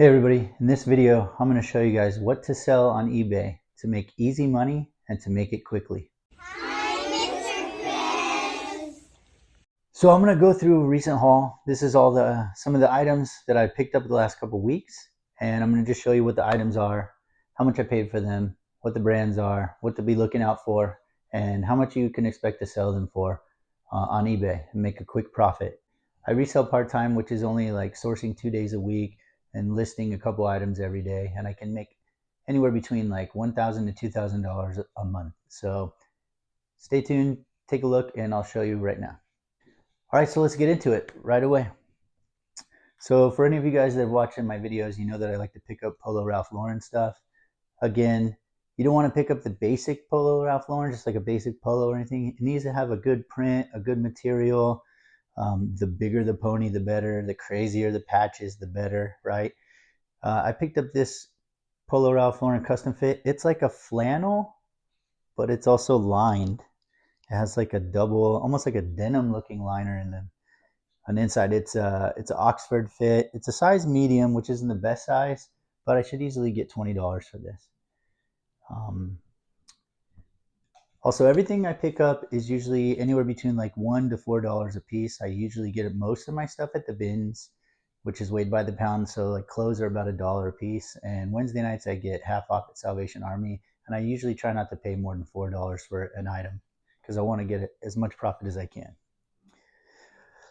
Hey everybody, in this video I'm going to show you guys what to sell on eBay to make easy money and to make it quickly. Hi, Mr. Chris. So I'm going to go through a recent haul. This is all some of the items that I picked up the last couple weeks, and I'm going to just show you what the items are, how much I paid for them, what the brands are, what to be looking out for, and how much you can expect to sell them for on eBay and make a quick profit. I resell part-time, which is only like sourcing 2 days a week and listing a couple items every day, and I can make anywhere between like $1,000 to $2,000 a month. So stay tuned, take a look, and I'll show you right now. All right, so let's get into it right away. So for any of you guys that are watching my videos, you know that I like to pick up Polo Ralph Lauren stuff. Again, you don't want to pick up the basic Polo Ralph Lauren, just like a basic polo or anything. It needs to have a good print, a good material. The bigger the pony, the better. The crazier the patches, the better, right? I picked up this Polo Ralph Lauren custom fit. It's like a flannel, but it's also lined. It has like a double, almost like a denim looking liner in them. On the inside, it's an Oxford fit. It's a size medium, which isn't the best size, but I should easily get $20 for this. Also, everything I pick up is usually anywhere between like $1 to $4 a piece. I usually get most of my stuff at the bins, which is weighed by the pound. So like clothes are about $1 a piece. And Wednesday nights I get half off at Salvation Army. And I usually try not to pay more than $4 for an item because I want to get as much profit as I can.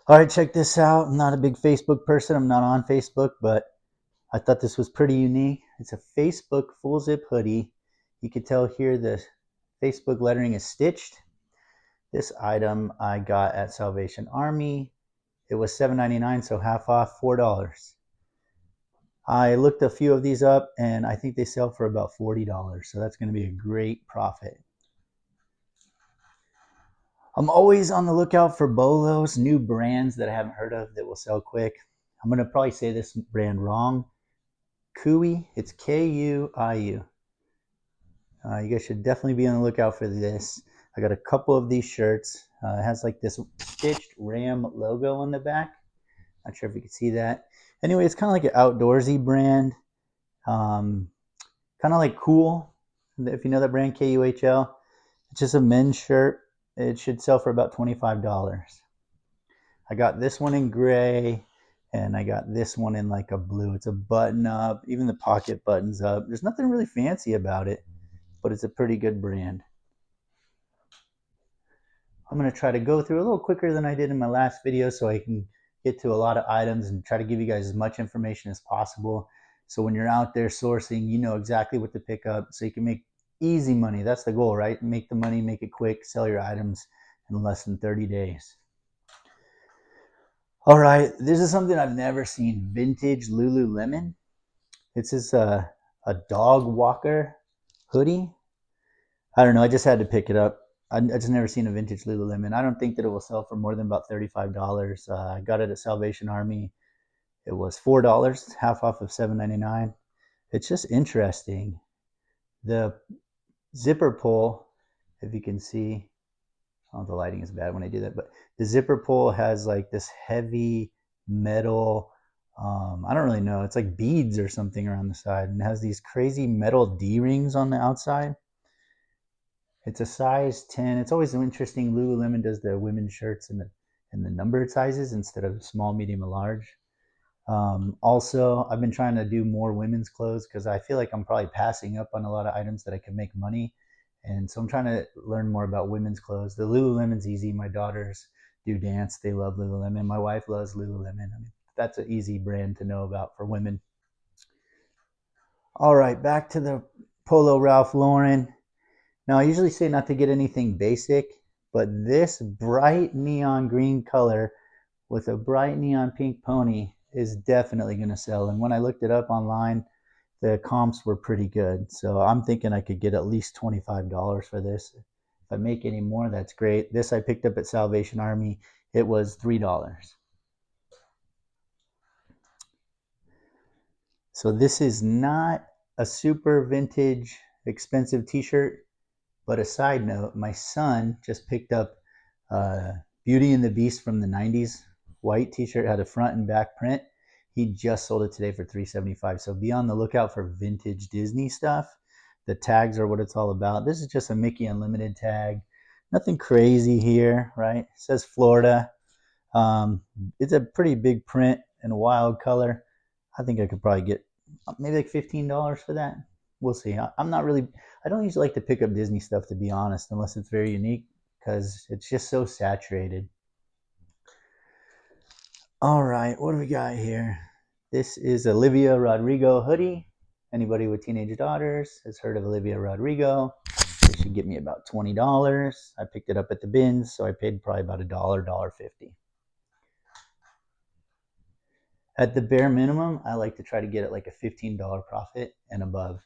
All right, check this out. I'm not a big Facebook person. I'm not on Facebook, but I thought this was pretty unique. It's a Facebook full zip hoodie. You can tell here the Facebook lettering is stitched. This item I got at Salvation Army. It was $7.99, so half off, $4. I looked a few of these up, and I think they sell for about $40, so that's going to be a great profit. I'm always on the lookout for bolos, new brands that I haven't heard of that will sell quick. I'm going to probably say this brand wrong. Kuiu, it's Kuiu. You guys should definitely be on the lookout for this. I got a couple of these shirts. It has like this stitched Ram logo on the back. Not sure if you can see that. Anyway, it's kind of like an outdoorsy brand. Kind of like Cool, if you know that brand, Kuhl. It's just a men's shirt. It should sell for about $25. I got this one in gray, and I got this one in like a blue. It's a button up. Even the pocket buttons up. There's nothing really fancy about it, but it's a pretty good brand. I'm going to try to go through a little quicker than I did in my last video so I can get to a lot of items and try to give you guys as much information as possible. So when you're out there sourcing, you know exactly what to pick up so you can make easy money. That's the goal, right? Make the money, make it quick, sell your items in less than 30 days. All right, this is something I've never seen, vintage Lululemon. It's just a dog walker hoodie. I don't know, I just had to pick it up. I just never seen a vintage Lululemon. I don't think that it will sell for more than about $35. I got it at Salvation Army. It was $4, half off of $7.99. It's just interesting. The zipper pull, if you can see, oh, the lighting is bad when I do that, but the zipper pull has like this heavy metal, I don't really know, it's like beads or something around the side, and it has these crazy metal D-rings on the outside. It's a size 10. It's always interesting. Lululemon does the women's shirts in the numbered sizes instead of small, medium, and large. Also, I've been trying to do more women's clothes because I feel like I'm probably passing up on a lot of items that I can make money. And so I'm trying to learn more about women's clothes. The Lululemon's easy. My daughters do dance. They love Lululemon. My wife loves Lululemon. I mean, that's an easy brand to know about for women. All right, back to the Polo Ralph Lauren. Now, I usually say not to get anything basic, but this bright neon green color with a bright neon pink pony is definitely going to sell. And when I looked it up online, the comps were pretty good. So I'm thinking I could get at least $25 for this. If I make any more, that's great. This I picked up at Salvation Army. It was $3. So this is not a super vintage expensive t-shirt. But a side note, my son just picked up Beauty and the Beast from the 90s. White t-shirt, had a front and back print. He just sold it today for $375. So be on the lookout for vintage Disney stuff. The tags are what it's all about. This is just a Mickey Unlimited tag. Nothing crazy here, right? It says Florida. It's a pretty big print and a wild color. I think I could probably get maybe like $15 for that. We'll see. I'm not really, I don't usually like to pick up Disney stuff, to be honest, unless it's very unique, because it's just so saturated. All right, what do we got here? This is Olivia Rodrigo hoodie. Anybody with teenage daughters has heard of Olivia Rodrigo. It should get me about $20. I picked it up at the bins, so I paid probably about $1.50. At the bare minimum, I like to try to get it like a $15 profit and above.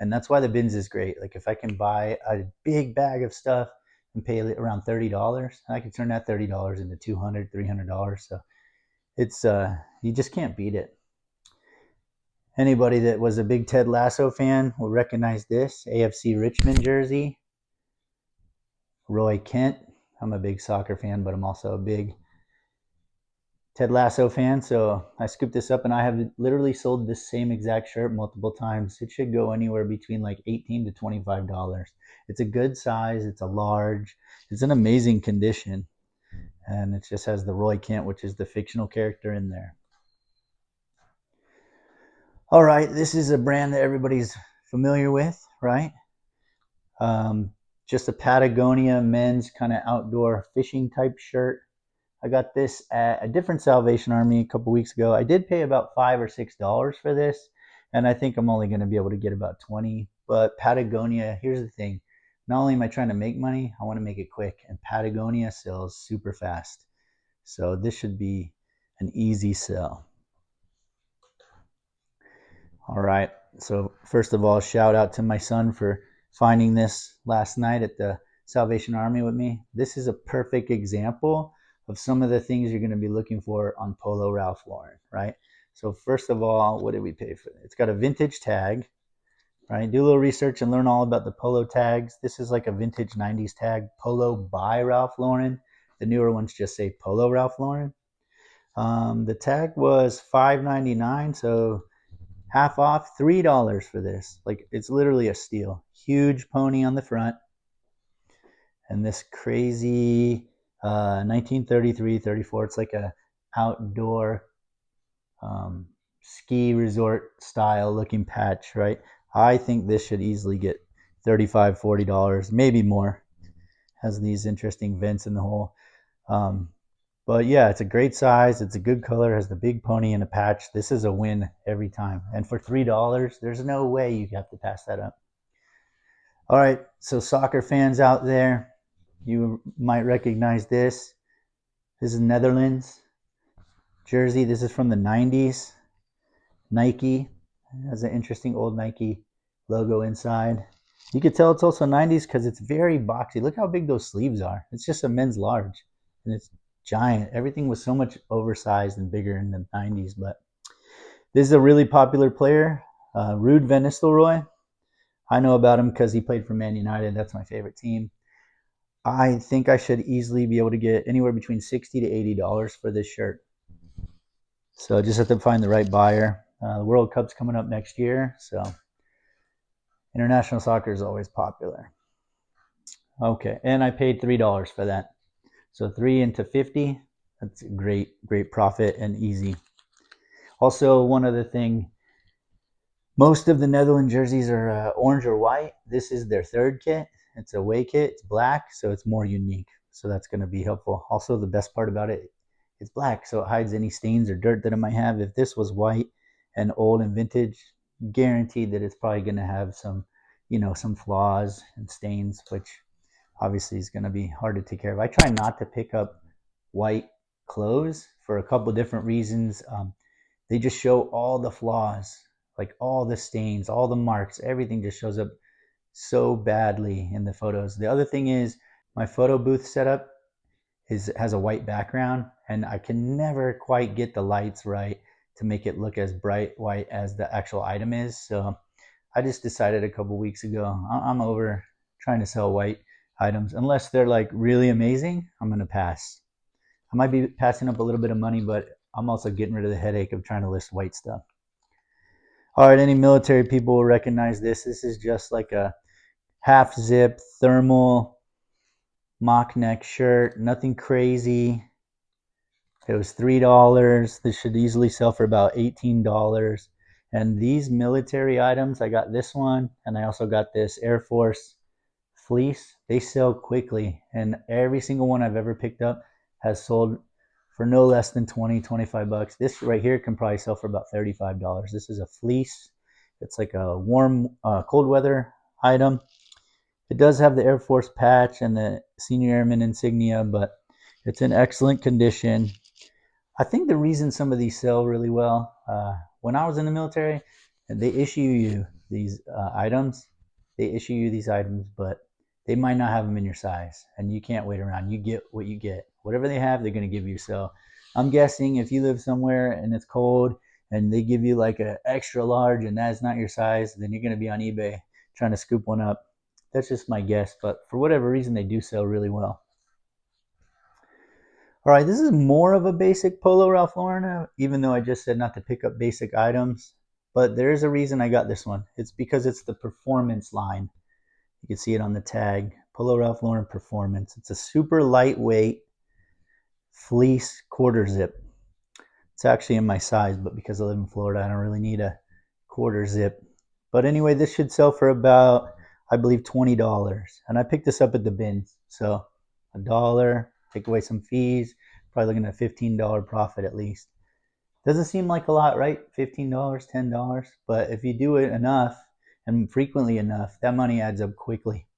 And that's why the bins is great. Like if I can buy a big bag of stuff and pay around $30, I can turn that $30 into $200, $300. So it's you just can't beat it. Anybody that was a big Ted Lasso fan will recognize this AFC Richmond jersey. Roy Kent. I'm a big soccer fan, but I'm also a big Ted Lasso fan, so I scooped this up, and I have literally sold this same exact shirt multiple times. It should go anywhere between like $18 to $25. It's a good size. It's a large. It's in amazing condition, and it just has the Roy Kent, which is the fictional character, in there. All right, this is a brand that everybody's familiar with, right? Just a Patagonia men's kind of outdoor fishing type shirt. I got this at a different Salvation Army a couple weeks ago. I did pay about $5 or $6 for this, and I think I'm only going to be able to get about 20. But Patagonia, here's the thing. Not only am I trying to make money, I want to make it quick, and Patagonia sells super fast. So this should be an easy sell. All right. So first of all, shout out to my son for finding this last night at the Salvation Army with me. This is a perfect example of some of the things you're going to be looking for on Polo Ralph Lauren, right? So first of all, what did we pay for it? It's got a vintage tag, right? Do a little research and learn all about the Polo tags. This is like a vintage 90s tag, Polo by Ralph Lauren. The newer ones just say Polo Ralph Lauren. The tag was $5.99, so half off, $3 for this. Like it's literally a steal. Huge pony on the front, and this crazy 1933, 34. It's like a outdoor ski resort style looking patch, right? I think this should easily get $35, $40, maybe more. Has these interesting vents in the hole. But yeah, it's a great size. It's a good color. Has the big pony and a patch. This is a win every time. And for $3, there's no way you have to pass that up. All right, so soccer fans out there, you might recognize this. This is Netherlands jersey. This is from the 90s. Nike. It has an interesting old Nike logo inside. You could tell it's also 90s because it's very boxy. Look how big those sleeves are. It's just a men's large, and it's giant. Everything was so much oversized and bigger in the 90s, but this is a really popular player, Ruud van Nistelrooy. I know about him because he played for Man United. That's my favorite team. I think I should easily be able to get anywhere between $60 to $80 for this shirt. So just have to find the right buyer. The World Cup's coming up next year, so international soccer is always popular. Okay, and I paid $3 for that. So 3 into 50, that's a great profit and easy. Also, one other thing, most of the Netherlands jerseys are orange or white. This is their third kit. It's a away kit. It's black, so it's more unique. So that's going to be helpful. Also, the best part about it, it's black, so it hides any stains or dirt that it might have. If this was white and old and vintage, guaranteed that it's probably going to have some, some flaws and stains, which obviously is going to be hard to take care of. I try not to pick up white clothes for a couple different reasons. They just show all the flaws, like all the stains, all the marks, everything just shows up so badly in the photos. The other thing is my photo booth setup has a white background, and I can never quite get the lights right to make it look as bright white as the actual item is. So I just decided a couple weeks ago, I'm over trying to sell white items. Unless they're like really amazing, I'm going to pass. I might be passing up a little bit of money, but I'm also getting rid of the headache of trying to list white stuff. All right, any military people will recognize this. This is just like a half zip thermal mock neck shirt, nothing crazy. It was $3. This should easily sell for about $18. And these military items, I got this one, and I also got this Air Force fleece. They sell quickly, and every single one I've ever picked up has sold for no less than 20, 25 bucks. This right here can probably sell for about $35. This is a fleece. It's like a warm, cold weather item. It does have the Air Force patch and the senior airman insignia, but it's in excellent condition. I think the reason some of these sell really well, when I was in the military, they issue you these items. They issue you these items, but they might not have them in your size, and you can't wait around. You get what you get. Whatever they have, they're going to give you. So I'm guessing if you live somewhere and it's cold and they give you like an extra large and that's not your size, then you're going to be on eBay trying to scoop one up. That's just my guess, but for whatever reason, they do sell really well. All right, this is more of a basic Polo Ralph Lauren, even though I just said not to pick up basic items. But there is a reason I got this one. It's because it's the performance line. You can see it on the tag, Polo Ralph Lauren Performance. It's a super lightweight fleece quarter zip. It's actually in my size, but because I live in Florida, I don't really need a quarter zip. But anyway, this should sell for about, I believe, $20. And I picked this up at the bins. So $1, take away some fees, probably looking at a $15 profit at least. Doesn't seem like a lot, right? $15, $10. But if you do it enough and frequently enough, that money adds up quickly.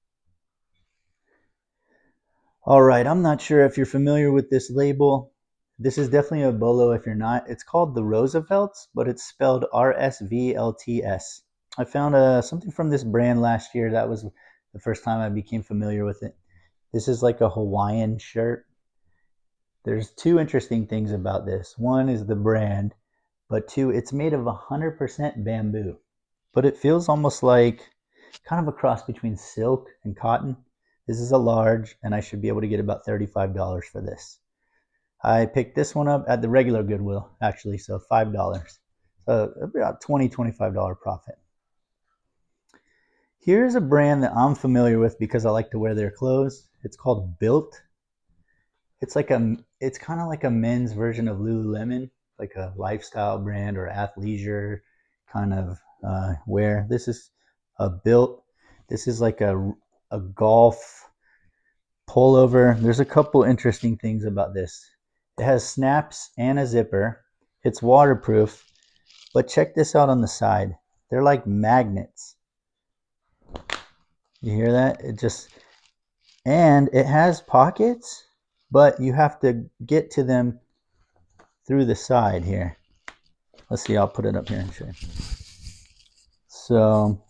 All right, I'm not sure if you're familiar with this label. This is definitely a bolo if you're not. It's called the Roosevelts, but it's spelled RSVLTS. I found something from this brand last year. That was the first time I became familiar with it. This is like a Hawaiian shirt. There's two interesting things about this. One is the brand, but two, it's made of 100% bamboo. But it feels almost like kind of a cross between silk and cotton. This is a large, and I should be able to get about $35 for this. I picked this one up at the regular Goodwill, actually, so $5. So about $20, $25 profit. Here's a brand that I'm familiar with because I like to wear their clothes. It's called Built. It's kind of like a men's version of Lululemon, like a lifestyle brand or athleisure kind of wear. This is a Built. This is like a golf pullover. There's a couple interesting things about this. It has snaps and a zipper. It's waterproof, but check this out on the side. They're like magnets. You hear that? And it has pockets, but you have to get to them through the side here. Let's see, I'll put it up here and show you. So,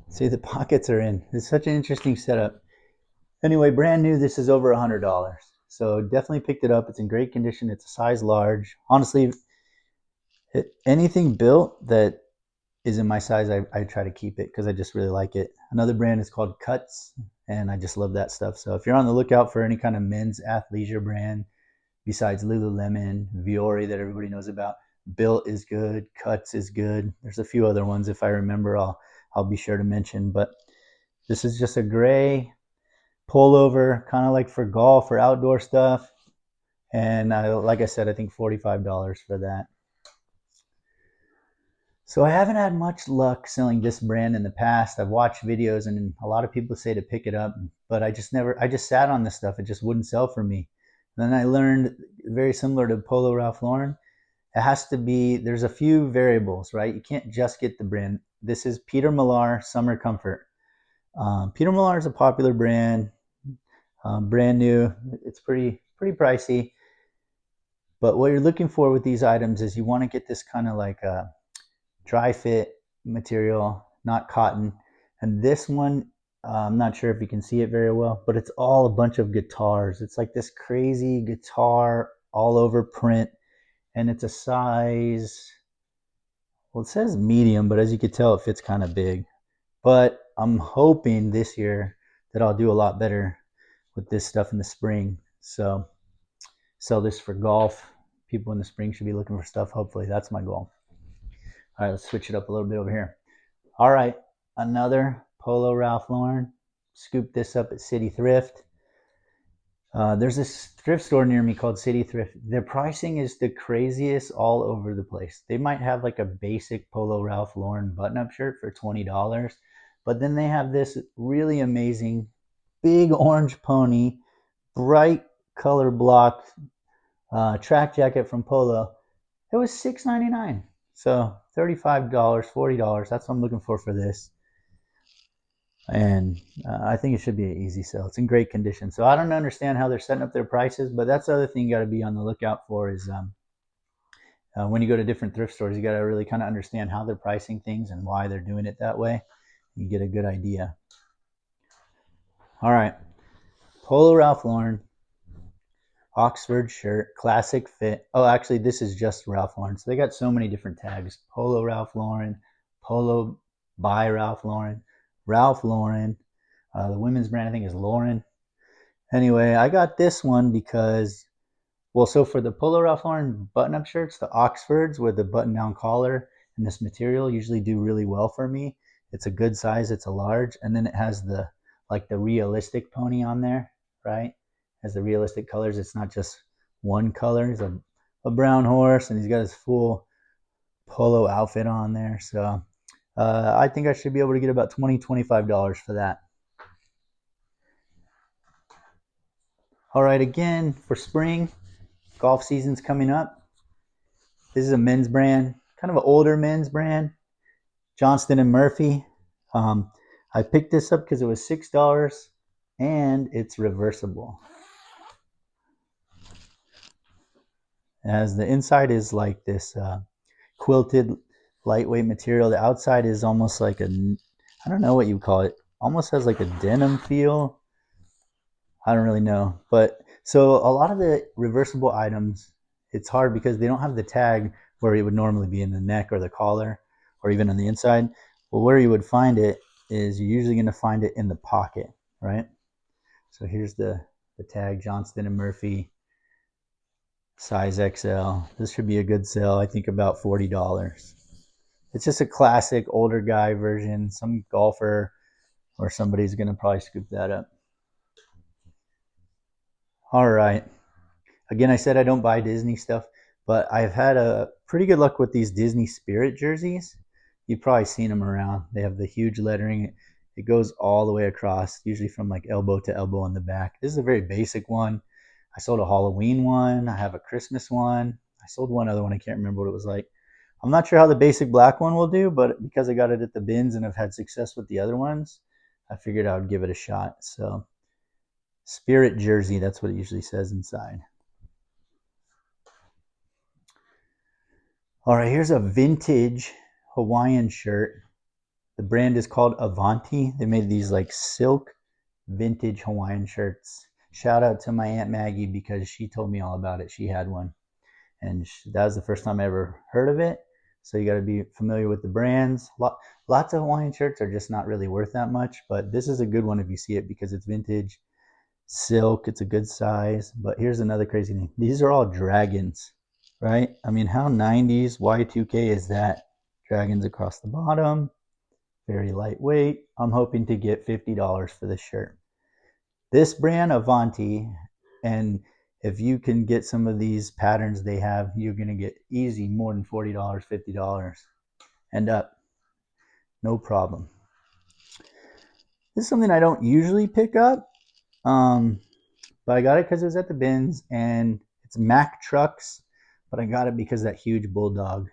see, the pockets are in. It's such an interesting setup. Anyway, brand new, this is over $100. So definitely picked it up. It's in great condition. It's a size large. Honestly, anything Built that is in my size, I try to keep it because I just really like it. Another brand is called Cuts, and I just love that stuff. So if you're on the lookout for any kind of men's athleisure brand besides Lululemon, Viore that everybody knows about, Built is good, Cuts is good. There's a few other ones if I remember, I'll be sure to mention. But this is just a gray pullover, kind of like for golf or outdoor stuff. And like I said, I think $45 for that. So I haven't had much luck selling this brand in the past. I've watched videos and a lot of people say to pick it up, but I just sat on this stuff. It just wouldn't sell for me. And then I learned, very similar to Polo Ralph Lauren, it has to be, there's a few variables, right? You can't just get the brand. This is Peter Millar Summer Comfort. Peter Millar is a popular brand, brand new. It's pretty pricey. But what you're looking for with these items is you want to get this kind of like a dry fit material, not cotton. And this one, I'm not sure if you can see it very well, but it's all a bunch of guitars. It's like this crazy guitar all over print, and it's a size, well, it says medium, but as you can tell, it fits kind of big. But I'm hoping this year that I'll do a lot better with this stuff in the spring. So sell this for golf. People in the spring should be looking for stuff. Hopefully, that's my goal. All right, let's switch it up a little bit over here. All right, another Polo Ralph Lauren. Scooped this up at City Thrift. There's this thrift store near me called City Thrift. Their pricing is the craziest all over the place. They might have like a basic Polo Ralph Lauren button-up shirt for $20, but then they have this really amazing big orange pony, bright color block track jacket from Polo. It was $6.99. So $35, $40. That's what I'm looking for this. And I think it should be an easy sell. It's in great condition. So I don't understand how they're setting up their prices, but that's the other thing you got to be on the lookout for is when you go to different thrift stores, you got to really kind of understand how they're pricing things and why they're doing it that way. You get a good idea. All right, Polo Ralph Lauren, Oxford shirt, classic fit. Oh, actually, this is just Ralph Lauren. So they got so many different tags. Polo Ralph Lauren, Polo by Ralph Lauren, Ralph Lauren. The women's brand, I think, is Lauren. Anyway, I got this one because, well, so for the Polo Ralph Lauren button-up shirts, the Oxfords with the button-down collar and this material usually do really well for me. It's a good size. It's a large. And then it has the realistic pony on there, right? Has the realistic colors. It's not just one color. He's a brown horse, and he's got his full polo outfit on there. So I think I should be able to get about $20, $25 for that. All right, again, for spring, golf season's coming up. This is a men's brand, kind of an older men's brand, Johnston and Murphy. I picked this up because it was $6 and it's reversible. As the inside is like this quilted lightweight material. The outside is almost like I don't know what you call it. Almost has like a denim feel. I don't really know. But so a lot of the reversible items, it's hard because they don't have the tag where it would normally be in the neck or the collar or even on the inside. Well, where you would find it is you're usually going to find it in the pocket, right? So here's the tag, Johnston and Murphy, size XL. This should be a good sell. I think about $40. It's just a classic older guy version. Some golfer or somebody's going to probably scoop that up. All right. Again, I said I don't buy Disney stuff, but I've had a pretty good luck with these Disney Spirit jerseys. You've probably seen them around. They have the huge lettering. It goes all the way across, usually from like elbow to elbow on the back. This is a very basic one. I sold a Halloween one. I have a Christmas one. I sold one other one. I can't remember what it was like. I'm not sure how the basic black one will do, but because I got it at the bins and I've had success with the other ones, I figured I would give it a shot. So Spirit jersey, that's what it usually says inside. All right, here's a vintage Hawaiian shirt. The brand is called Avanti. They made these like silk vintage Hawaiian shirts. Shout out to my Aunt Maggie because she told me all about it. She had one. And that was the first time I ever heard of it. So you got to be familiar with the brands. Lots of Hawaiian shirts are just not really worth that much, but this is a good one if you see it because it's vintage, silk, it's a good size. But here's another crazy thing. These are all dragons, right? I mean, how 90s Y2K is that? Dragons across the bottom, very lightweight. I'm hoping to get $50 for this shirt. This brand, Avanti, and if you can get some of these patterns they have, you're going to get easy more than $40, $50 and up. No problem. This is something I don't usually pick up, but I got it because it was at the bins, and it's Mack Trucks, but I got it because of that huge bulldog.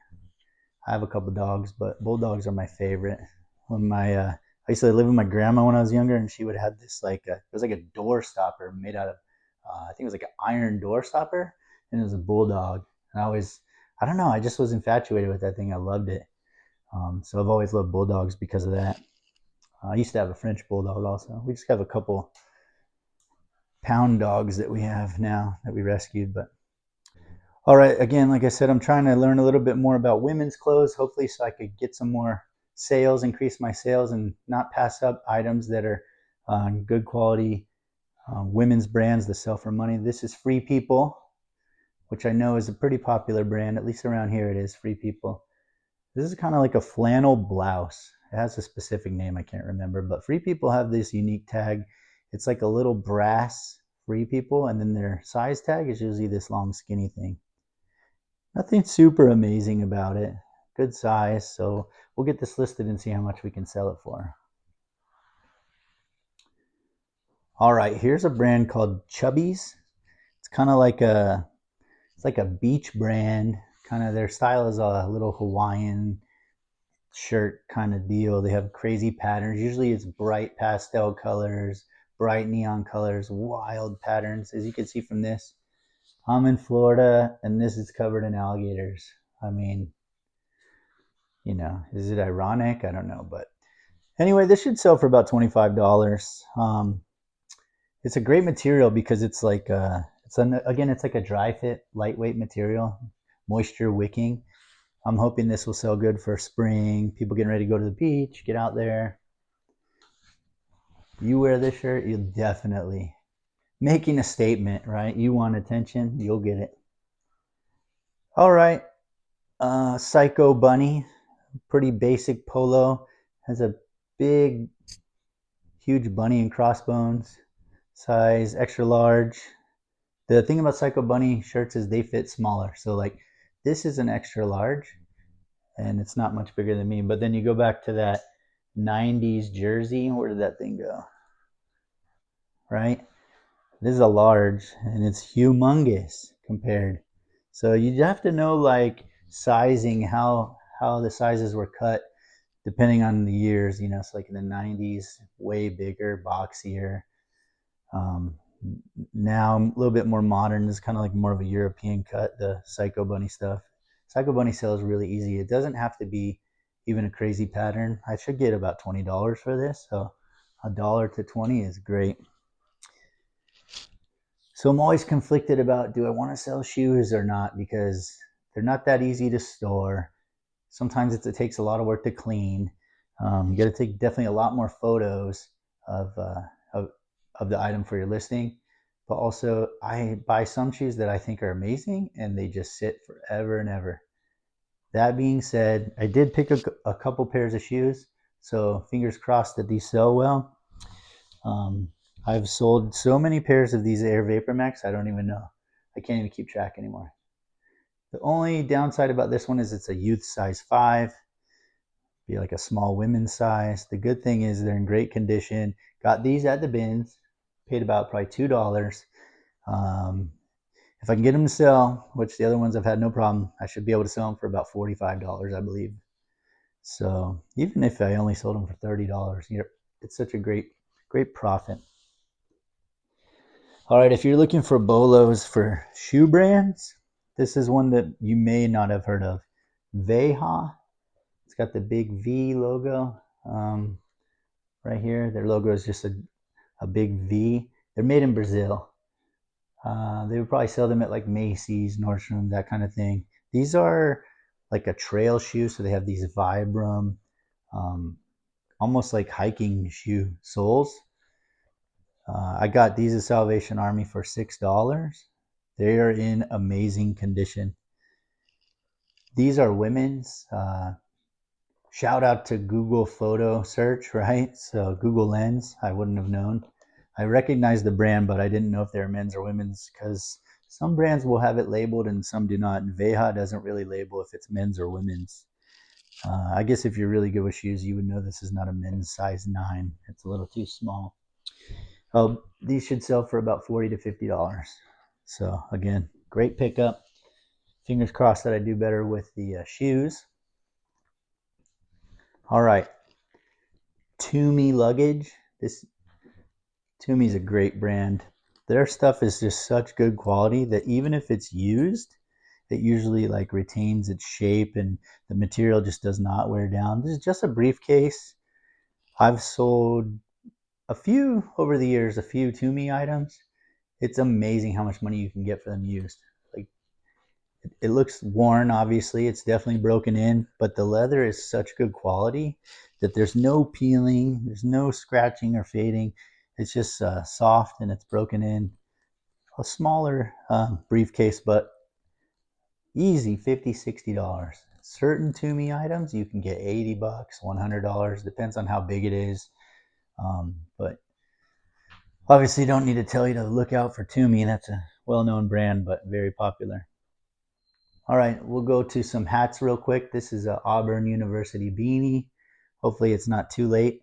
I have a couple dogs, but bulldogs are my favorite. When I used to live with my grandma when I was younger, and she would have this it was like a door stopper made out of I think it was like an iron door stopper, and it was a bulldog. And I don't know, I just was infatuated with that thing. I loved it. So I've always loved bulldogs because of that. I used to have a French bulldog also. We just have a couple pound dogs that we have now that we rescued. But all right, again, like I said, I'm trying to learn a little bit more about women's clothes, hopefully so I could get some more sales, increase my sales, and not pass up items that are good quality women's brands that sell for money. This is Free People. which I know is a pretty popular brand, at least around here it is, Free People. This is kind of like a flannel blouse. It has a specific name, I can't remember, but Free People have this unique tag. It's like a little brass Free People, and then their size tag is usually this long skinny thing. Nothing super amazing about it. Good size, so we'll get this listed and see how much we can sell it for. All right, here's a brand called Chubbies. It's kind of like a beach brand. Kind of their style is a little Hawaiian shirt kind of deal. They have crazy patterns. Usually it's bright pastel colors, bright neon colors, wild patterns. As you can see from this, I'm in Florida and this is covered in alligators. I mean, is it ironic? I don't know, but anyway, this should sell for about $25. It's a great material because it's like it's like a dry fit, lightweight material, moisture wicking. I'm hoping this will sell good for spring. People getting ready to go to the beach, get out there. You wear this shirt, you'll definitely making a statement, right? You want attention, you'll get it. All right, Psycho Bunny, pretty basic polo, has a big, huge bunny and crossbones, size extra large. The thing about Psycho Bunny shirts is they fit smaller. So like this is an extra large and it's not much bigger than me. But then you go back to that 90s jersey. Where did that thing go? Right? This is a large and it's humongous compared. So you have to know like sizing, how the sizes were cut depending on the years. It's like in the 90s, way bigger, boxier. Um, Now a little bit more modern. It's kind of like more of a European cut, the Psycho Bunny stuff. Psycho Bunny sells really easy. It doesn't have to be even a crazy pattern. I should get about $20 for this, so $1 to 20 is great. So I'm always conflicted about, do I want to sell shoes or not, because they're not that easy to store. Sometimes it takes a lot of work to clean. You got to take definitely a lot more photos of, uh, of of the item for your listing. But also, I buy some shoes that I think are amazing and they just sit forever and ever. That being said, I did pick a couple pairs of shoes, so fingers crossed that these sell well. Um, I've sold so many pairs of these Air Vapor Max, I don't even know. I can't even keep track anymore. The only downside about this one is it's a youth size 5, be like a small women's size. The good thing is they're in great condition. Got these at the bins, paid about probably $2. Um, if I can get them to sell, which the other ones I've had no problem, I should be able to sell them for about $45, I believe. So even if I only sold them for $30, it's such a great profit. All right, if you're looking for bolos for shoe brands, this is one that you may not have heard of. Veja. It's got the big V logo right here. Their logo is just a big V. They're made in Brazil. They would probably sell them at like Macy's, Nordstrom, that kind of thing. These are like a trail shoe, so they have these Vibram, um, almost like hiking shoe soles. I got these at Salvation Army for $6. They are in amazing condition. These are women's. Shout out to Google photo search, right? So Google Lens, I wouldn't have known. I recognized the brand, but I didn't know if they were men's or women's, because some brands will have it labeled and some do not. And Veja doesn't really label if it's men's or women's. I guess if you're really good with shoes, you would know this is not a men's size 9. It's a little too small. These should sell for about $40 to $50. So again, great pickup. Fingers crossed that I do better with the shoes. All right, Tumi luggage. This Tumi is a great brand. Their stuff is just such good quality that even if it's used, it usually like retains its shape and the material just does not wear down. This is just a briefcase. I've sold a few over the years, a few Tumi items. It's amazing how much money you can get for them used. Like it looks worn, obviously. It's definitely broken in, but the leather is such good quality that there's no peeling, there's no scratching or fading. It's just soft and it's broken in. A smaller briefcase, but Easy $50, $60. Certain Tumi items you can get $80, $100, depends on how big it is. But obviously don't need to tell you to look out for Tumi. That's a well-known brand, but very popular. All right, we'll go to some hats real quick. This is an Auburn University beanie. Hopefully it's not too late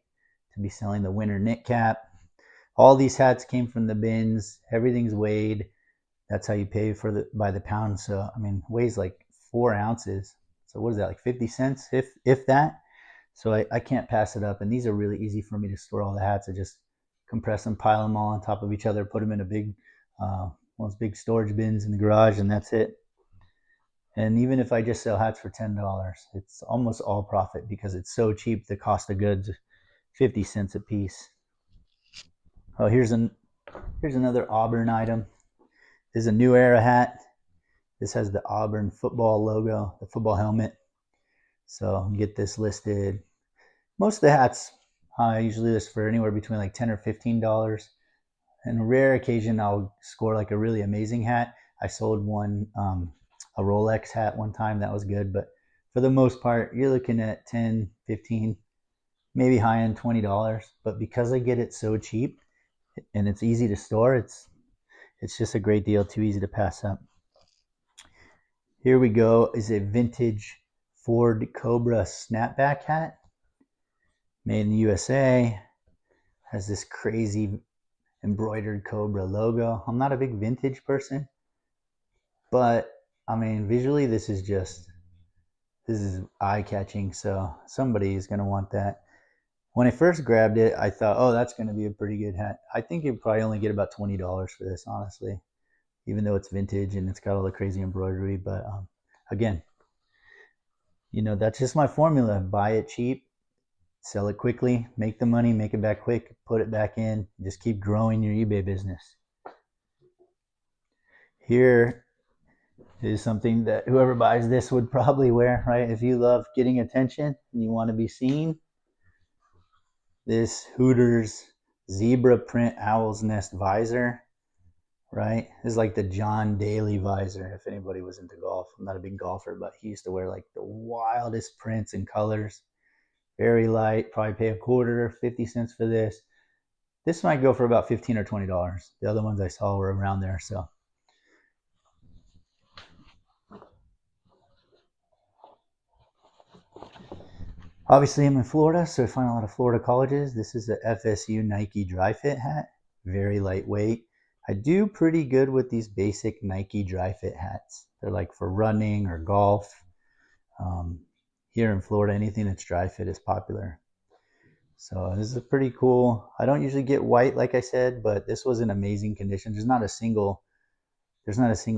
to be selling the winter knit cap. All these hats came from the bins. Everything's weighed. That's how you pay for by the pound. So I mean, it weighs like 4 ounces. So what is that, like 50 cents, if that? So I can't pass it up. And these are really easy for me to store all the hats. I just compress them, pile them all on top of each other, put them in a big, one of those big storage bins in the garage, and that's it. And even if I just sell hats for $10, it's almost all profit because it's so cheap. The cost of goods, 50 cents a piece. Oh, here's another Auburn item. This is a New Era hat. This has the Auburn football logo, the football helmet. So get this listed. Most of the hats I usually list for anywhere between like $10 or $15. And a rare occasion I'll score like a really amazing hat. I sold one, a Rolex hat one time. That was good. But for the most part, you're looking at 10, 15, maybe high end $20. But because I get it so cheap and it's easy to store, it's just a great deal, too easy to pass up. Here we go is a vintage Ford Cobra snapback hat. Made in the USA. Has this crazy embroidered Cobra logo. I'm not a big vintage person, but I mean, visually this is eye-catching, so somebody is going to want that. When I first grabbed it, I thought, oh, that's going to be a pretty good hat. I think you'd probably only get about $20 for this, honestly, even though it's vintage and it's got all the crazy embroidery. But again, that's just my formula. Buy it cheap, sell it quickly, make the money, make it back quick, put it back in, just keep growing your eBay business. Here is something that whoever buys this would probably wear, right? If you love getting attention and you want to be seen, this Hooters zebra print owl's nest visor, right? This is like the John Daly visor, if anybody was into golf. I'm not a big golfer, but he used to wear like the wildest prints and colors. Very light, probably pay a quarter, 50 cents for this. This might go for about $15 or $20. The other ones I saw were around there, so. Obviously, I'm in Florida, so I find a lot of Florida colleges. This is a FSU Nike dry fit hat, very lightweight. I do pretty good with these basic Nike dry fit hats. They're like for running or golf. Here in Florida, anything that's dry fit is popular. So this is pretty cool. I don't usually get white, like I said, but this was in amazing condition. There's not a single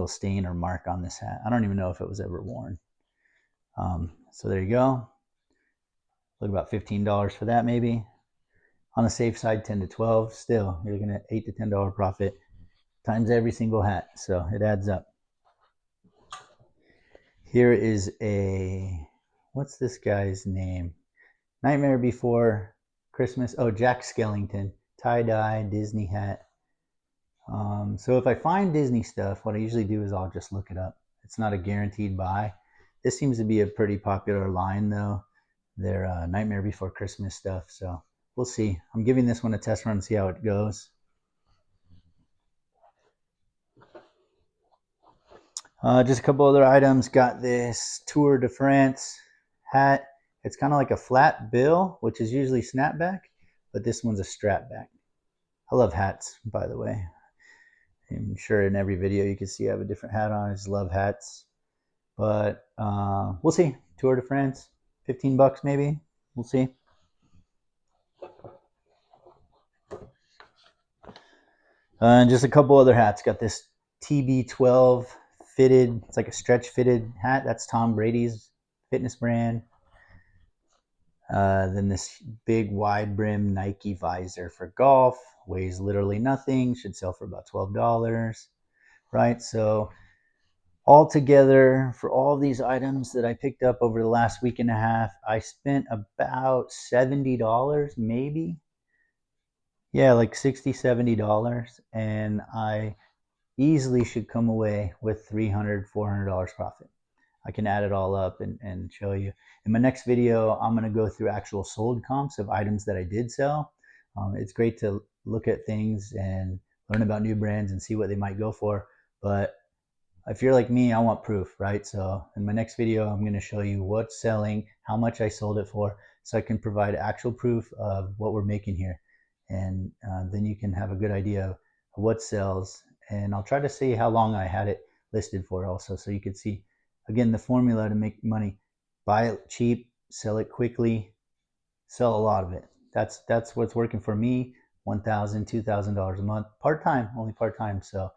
stain or mark on this hat. I don't even know if it was ever worn. So there you go. Look, about $15 for that, maybe. On the safe side, 10 to 12. Still, you're looking at $8 to $10 profit times every single hat. So it adds up. Here is what's this guy's name? Nightmare Before Christmas. Oh, Jack Skellington. Tie-dye Disney hat. So if I find Disney stuff, what I usually do is I'll just look it up. It's not a guaranteed buy. This seems to be a pretty popular line, though. Their Nightmare Before Christmas stuff. So we'll see. I'm giving this one a test run to see how it goes. Just a couple other items. Got this Tour de France hat. It's kind of like a flat bill, which is usually snapback, but this one's a strap back. I love hats, by the way. I'm sure in every video you can see I have a different hat on. I just love hats. But we'll see. Tour de France, $15 maybe. We'll see. And just a couple other hats. Got this TB12 fitted. It's like a stretch fitted hat. That's Tom Brady's fitness brand. Then this big wide brim Nike visor for golf. Weighs literally nothing. Should sell for about $12. Right? So altogether, for all these items that I picked up over the last week and a half, I spent about $70 maybe. Yeah, like $60, $70. And I easily should come away with $300, $400 profit. I can add it all up and show you. In my next video, I'm going to go through actual sold comps of items that I did sell. It's great to look at things and learn about new brands and see what they might go for. But if you're like me, I want proof, right? So in my next video, I'm going to show you what's selling, how much I sold it for, so I can provide actual proof of what we're making here. And then you can have a good idea of what sells. And I'll try to see how long I had it listed for also, so you can see, again, the formula to make money: buy it cheap, sell it quickly, sell a lot of it. That's what's working for me. $1,000, $2,000 a month, part-time, only part-time. So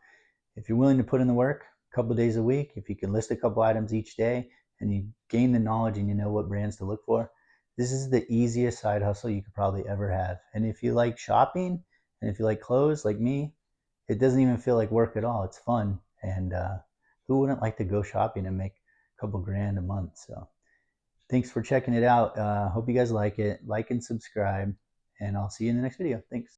if you're willing to put in the work a couple of days a week, if you can list a couple items each day and you gain the knowledge and you know what brands to look for, this is the easiest side hustle you could probably ever have. And if you like shopping and if you like clothes like me, it doesn't even feel like work at all. It's fun. And who wouldn't like to go shopping and make a couple grand a month? So thanks for checking it out. Hope you guys like it. Like and subscribe, and I'll see you in the next video. Thanks.